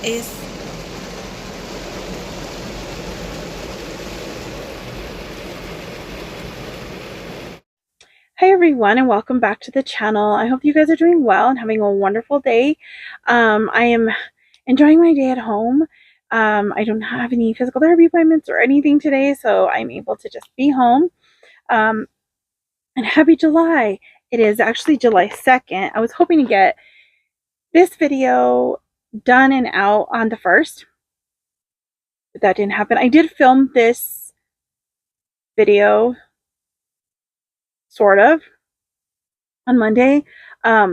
is Hi everyone, and welcome back to the channel. I hope you guys are doing well and having a wonderful day. I am enjoying my day at home. I don't have any physical therapy appointments or anything today, so I'm able to just be home. And happy July. It is actually July 2nd. I was hoping to get this video done and out on the 1st, but that didn't happen. I did film this video, sort of, on Monday.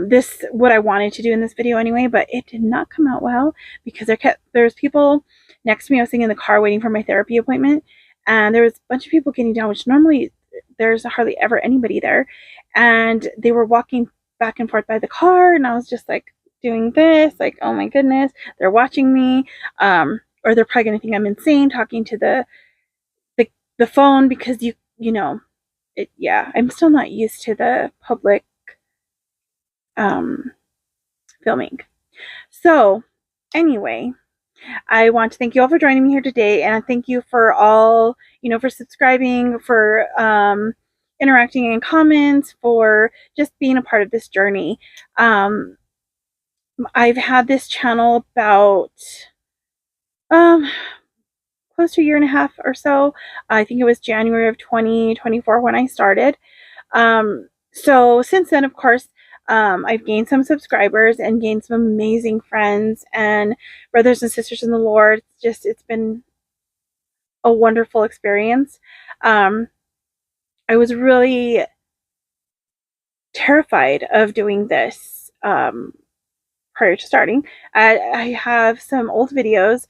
This what I wanted to do in this video anyway, but it did not come out well because there's people next to me. I was sitting in the car waiting for my therapy appointment, and there was a bunch of people getting down, which normally there's hardly ever anybody there, and they were walking back and forth by the car, and I was just like doing this, like, oh my goodness, they're watching me, or they're probably gonna think I'm insane talking to the phone, because you know it. Yeah, I'm still not used to the public filming. So anyway, I want to thank you all for joining me here today, and thank you for all, for subscribing, for interacting in comments, for just being a part of this journey. I've had this channel about close to a year and a half or so. I think it was January of 2024 when I started. So since then, of course, I've gained some subscribers and gained some amazing friends and brothers and sisters in the Lord. It's been a wonderful experience. I was really terrified of doing this prior to starting. I have some old videos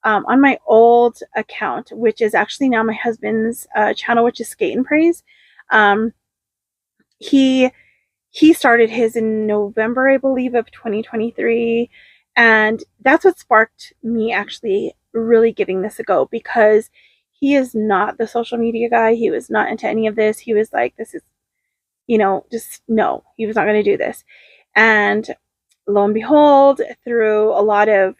on my old account, which is actually now my husband's channel, which is Skate and Praise. He started his in November, I believe, of 2023, and that's what sparked me actually really giving this a go, because he is not the social media guy. He was not into any of this. He was like, this is, just no, he was not going to do this. And lo and behold, through a lot of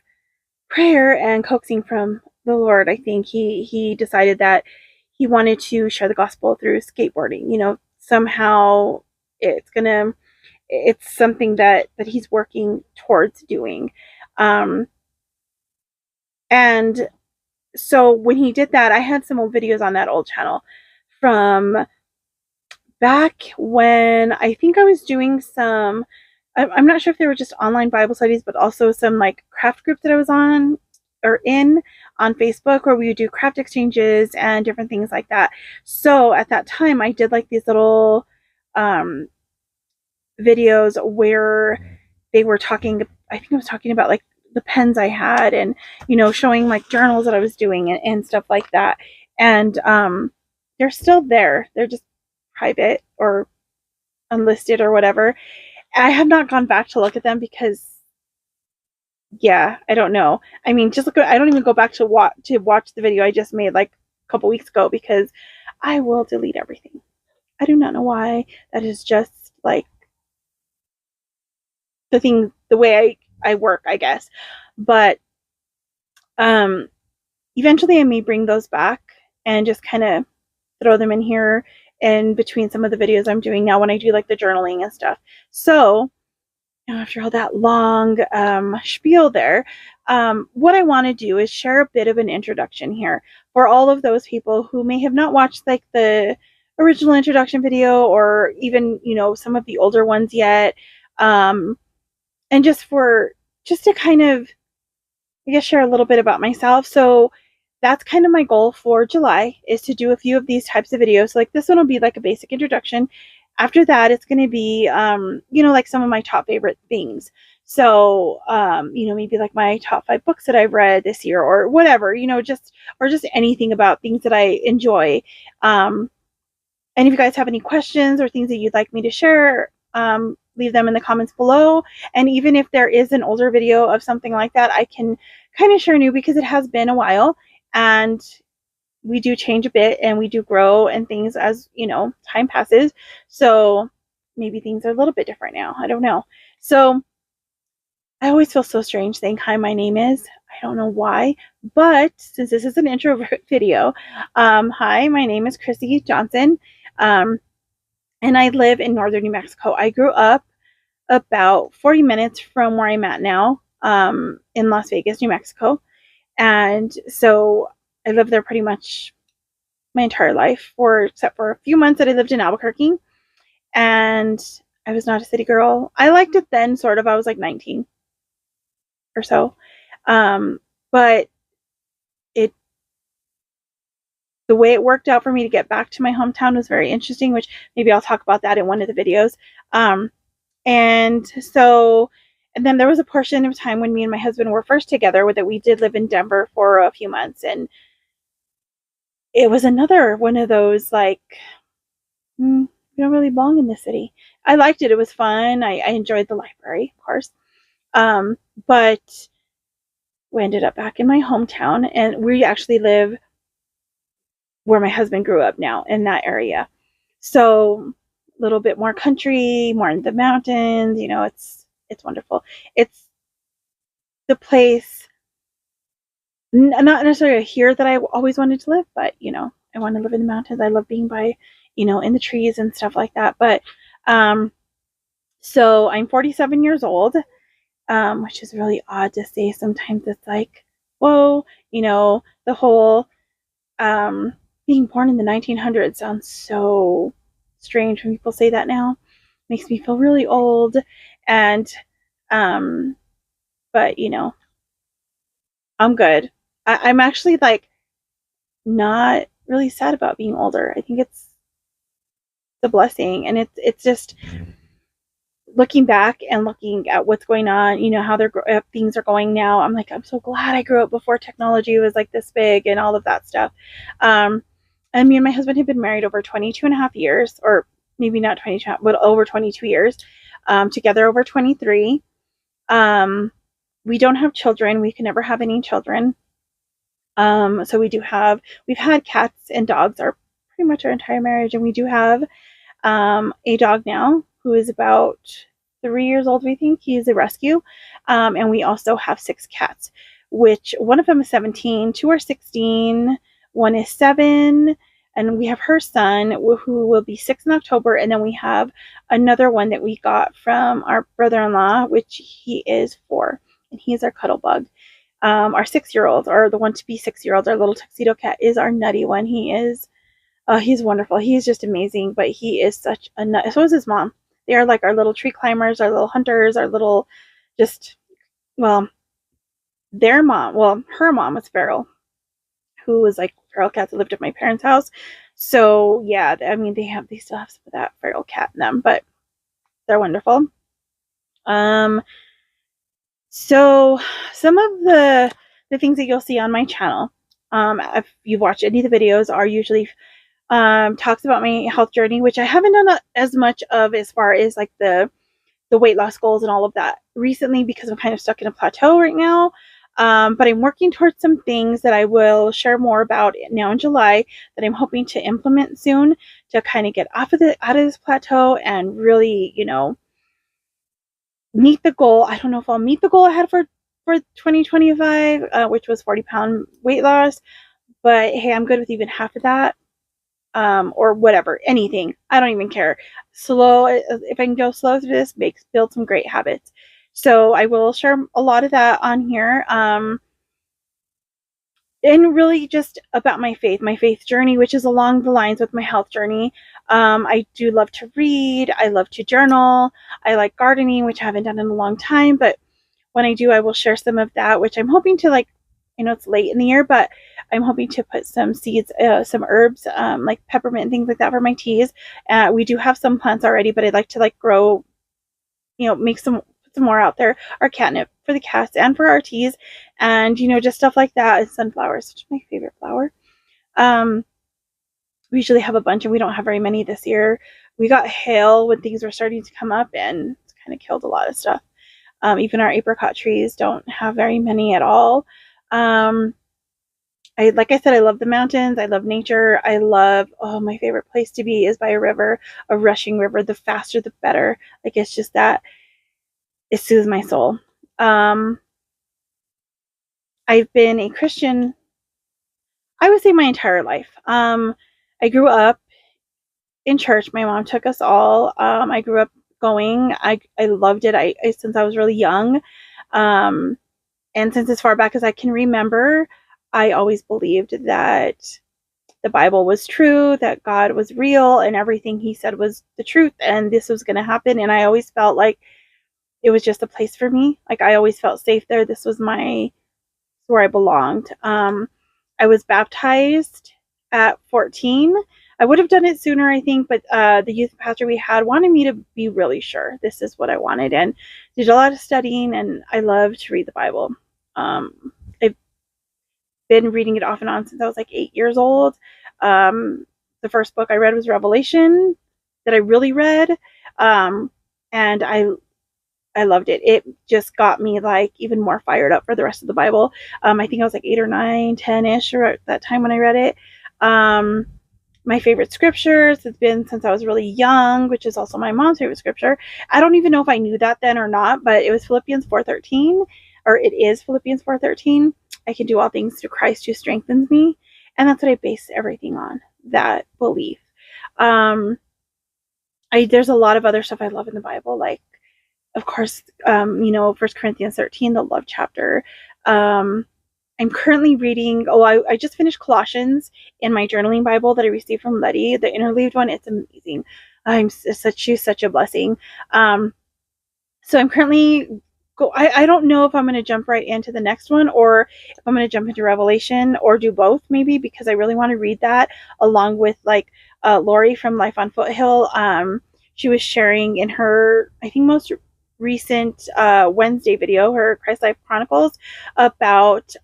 prayer and coaxing from the Lord, I think he decided that he wanted to share the gospel through skateboarding. Somehow it's something that he's working towards doing. And so when he did that, I had some old videos on that old channel from back when I think I was doing some, I'm not sure if they were just online Bible studies, but also some like craft groups that I was on Facebook, where we would do craft exchanges and different things like that. So at that time, I did like these little videos where they were talking, I think I was talking about like the pens I had, and showing like journals that I was doing and stuff like that. And they're still there. They're just private or unlisted or whatever. I have not gone back to look at them because, yeah, I don't know. I mean, I don't even go back to watch the video I just made like a couple weeks ago, because I will delete everything. I do not know why. That is just like the way I work, I guess. But eventually I may bring those back and just kind of throw them in here in between some of the videos I'm doing now when I do like the journaling and stuff. So after all that long spiel there, what I want to do is share a bit of an introduction here for all of those people who may have not watched like the original introduction video, or even some of the older ones yet, and just to kind of, I guess, share a little bit about myself. So that's kind of my goal for July, is to do a few of these types of videos. So like this one will be like a basic introduction. After that, it's going to be, like some of my top favorite things. So, maybe like my top 5 books that I've read this year, or whatever, just anything about things that I enjoy. And if you guys have any questions or things that you'd like me to share, leave them in the comments below. And even if there is an older video of something like that, I can kind of share new, because it has been a while and we do change a bit and we do grow and things as time passes. So maybe things are a little bit different now. I don't know. So I always feel so strange saying hi, my name is. I don't know why, but since this is an intro video, hi, my name is Chrissy Johnson, and I live in northern New Mexico. I grew up about 40 minutes from where I'm at now, in Las Vegas, New Mexico. And so I lived there pretty much my entire life, except for a few months that I lived in Albuquerque. And I was not a city girl. I liked it then, sort of. I was like 19 or so. But it the way it worked out for me to get back to my hometown was very interesting, which maybe I'll talk about that in one of the videos. And so, and then there was a portion of time when me and my husband were first together that we did live in Denver for a few months. And it was another one of those, like, we don't really belong in this city. I liked it. It was fun. I enjoyed the library, of course. But we ended up back in my hometown, and we actually live where my husband grew up now, in that area. So a little bit more country, more in the mountains, it's wonderful. It's the place, not necessarily here that I always wanted to live, but I want to live in the mountains. I love being by, in the trees and stuff like that. But so I'm 47 years old, which is really odd to say. Sometimes it's like, whoa, the whole being born in the 1900s sounds so strange when people say that now. Makes me feel really old. And but I'm good. I'm actually like not really sad about being older. I think it's the blessing, and it's just looking back and looking at what's going on, how things are going now. I'm like, I'm so glad I grew up before technology was like this big and all of that stuff. And me and my husband have been married over 22 and a half years, or maybe not 22, but over 22 years, together over 23. We don't have children. We can never have any children. So we've had cats and dogs our pretty much our entire marriage, and we do have a dog now who is about 3 years old. We think he's a rescue, and we also have 6 cats, which one of them is 17, 2 are 16, 1 is 7, and we have her son who will be 6 in October, and then we have another one that we got from our brother-in-law, which he is 4, and he's our cuddle bug. Our 6-year-old, or the one to be 6-year-old, our little tuxedo cat, is our nutty one. He's wonderful. He's just amazing, but he is such a nut. So is his mom. They are like our little tree climbers, our little hunters, our little her mom was feral, who was like feral cat that lived at my parents' house. So yeah, I mean, they still have some of that feral cat in them, but they're wonderful. So some of the things that you'll see on my channel, if you've watched any of the videos, are usually talks about my health journey, which I haven't done as much of as far as like the weight loss goals and all of that recently, because I'm kind of stuck in a plateau right now. But I'm working towards some things that I will share more about now in July, that I'm hoping to implement soon, to kind of get out of this plateau and really, meet the goal. I don't know if I'll meet the goal I had for 2025, which was 40-pound weight loss, but hey, I'm good with even half of that. Or whatever, anything. I don't even care. Slow, if I can go slow through this, build some great habits. So I will share a lot of that on here. And really just about my faith journey, which is along the lines with my health journey. I do love to read. I love to journal. I like gardening, which I haven't done in a long time, but when I do, I will share some of that, which I'm hoping to it's late in the year, but I'm hoping to put some seeds, some herbs, like peppermint and things like that for my teas. We do have some plants already, but I'd like to grow, make some more out there. Our catnip for the cats and for our teas, and just stuff like that. And sunflowers, which is my favorite flower. We usually have a bunch, and we don't have very many this year. We got hail when things were starting to come up, and it's kind of killed a lot of stuff. Even our apricot trees don't have very many at all. Like I said, I love the mountains. I love nature. My favorite place to be is by a river, a rushing river. The faster, the better. It's just that it soothes my soul. I've been a Christian, I would say, my entire life. I grew up in church. My mom took us all. I grew up going. I loved it. Since I was really young. And since as far back as I can remember, I always believed that the Bible was true, that God was real, and everything he said was the truth, and this was going to happen. And I always felt like it was just a place for me. Like, I always felt safe there. This was where I belonged. I was baptized at 14. I would have done it sooner, I think, but the youth pastor we had wanted me to be really sure this is what I wanted, and did a lot of studying, and I love to read the Bible. I've been reading it off and on since I was like 8 years old. The first book I read was Revelation, that I really read, and I loved it. It just got me like even more fired up for the rest of the Bible. I think I was like 8 or 9, 10-ish or at that time when I read it. My favorite scriptures has been since I was really young, which is also my mom's favorite scripture. I don't even know if I knew that then or not, but it was Philippians 4:13, or it is Philippians 4:13. I can do all things through Christ who strengthens me. And that's what I base everything on, that belief. There's a lot of other stuff I love in the Bible, like, of course, 1 Corinthians 13, the love chapter. I'm currently reading, I just finished Colossians in my journaling Bible that I received from Letty, the interleaved one. It's amazing. She's such a blessing. So I'm currently, I don't know if I'm going to jump right into the next one, or if I'm going to jump into Revelation, or do both maybe, because I really want to read that along with like Lori from Life on Foothill. She was sharing in her, I think, most recent Wednesday video, her Christ Life Chronicles, about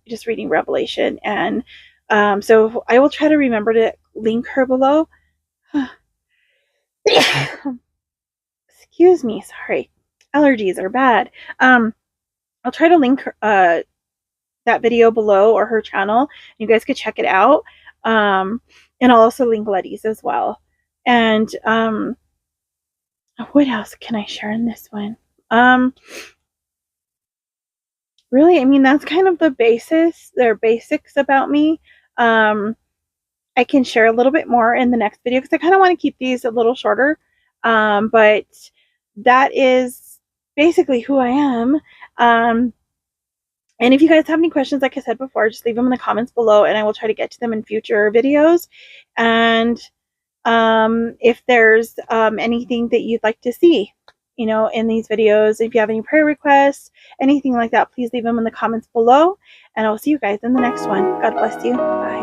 just reading Revelation. And so I will try to remember to link her below. Excuse me, sorry. Allergies are bad. I'll try to link her, that video below, or her channel. You guys could check it out. And I'll also link Letty's as well. And what else can I share in this one? Really, I mean, that's kind of the basics about me. I can share a little bit more in the next video because I kind of want to keep these a little shorter. But that is basically who I am. And if you guys have any questions, like I said before, just leave them in the comments below and I will try to get to them in future videos. And if there's anything that you'd like to see, in these videos, if you have any prayer requests, anything like that, please leave them in the comments below. And I'll see you guys in the next one. God bless you. Bye.